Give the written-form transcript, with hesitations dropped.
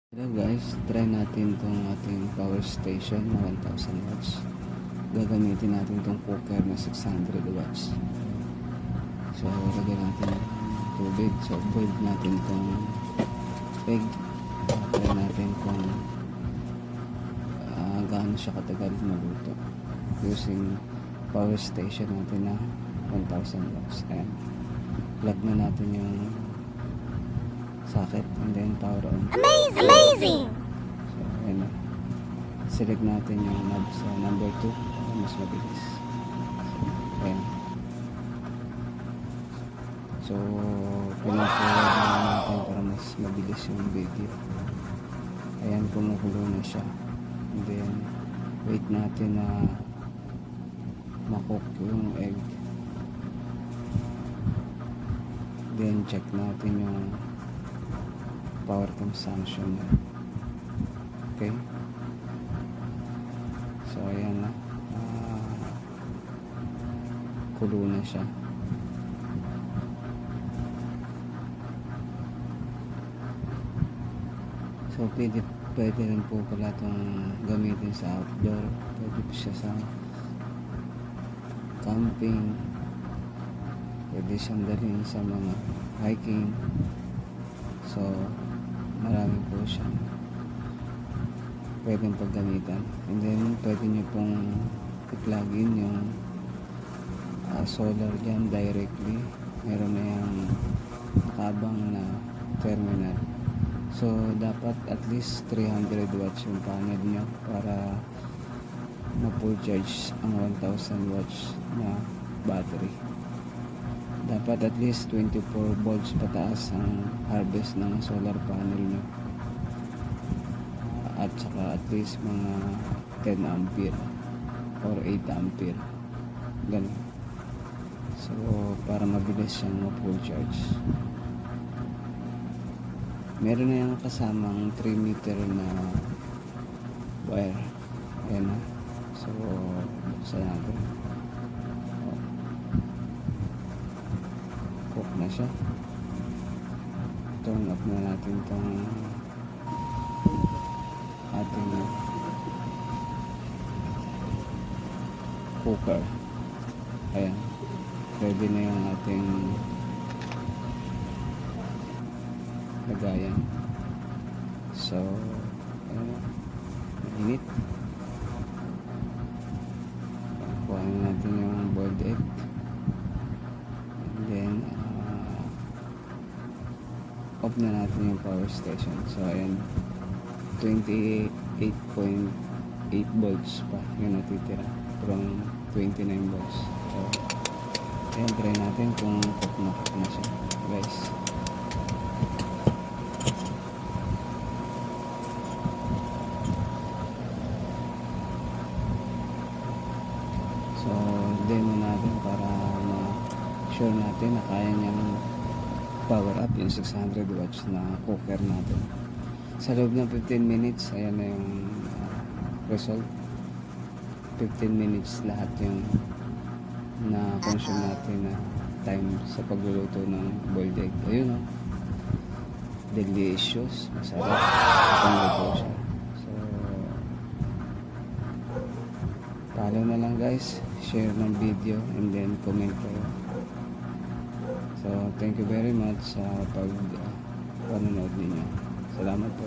Hello guys, try natin tong ating power station na 1000 watts. Gagamitin natin tong cooker na 600 watts. So, lagyan natin ng tubig. So, boil natin tong egg. Try natin kung gaano siya katagal maluto using power station natin na 1000 watts. Ayan. Plug na natin yung socket and then power on. Amazing! So, ayan na. Select natin yung knob sa number 2 para mas mabilis. Ayan. So, pinag-forward na natin para mas mabilis yung video. Ayan, kumukulo na siya. And then, wait natin na makook yung egg. Then, check natin yung power consumption na. Okay, so ayan na, kulo na siya. So pwede rin po pala itong gamitin sa outdoor, pwede po siya sa camping, pwede siyang dalhin sa mga hiking. So marami po siyang pwedeng paggamitan, and then pwede nyo pong i-plug in yung solar dyan directly. Meron na yung nakabang na terminal. So dapat at least 300 watts yung panel nyo para ma-full charge ang 1000 watts na battery. Dapat at least 24 volts pataas ang harvest ng solar panel nyo, at saka at least mga 10 ampere or 8 ampere, ganun. So para mabilis siyang ma-full charge. Meron na yung kasamang 3 meter na wire. Ayan na. So buksan natin. Cook na siya. Turn off na natin itong ating cooker. Ayan, ready na yung ating lagayan. So ayan, mainit. Kuhain natin yung boiled egg, and then off na natin yung power station. So ayan, 28.8 volts pa yung natitira from 29 volts. So ayan, try natin kung cook na siya guys. So demo natin para ma-sure natin na kaya niyang power up yung 600 watts na cooker natin. Sa loob ng 15 minutes, ayan na yung result. 15 minutes lahat yung na-consume natin na time sa pagluluto ng boiled egg. Ayun o, delicious, masarap. Pangluto siya. So follow na lang guys, share ng video, and then comment kayo. So thank you very much sa panonood ninyo. Salamat po.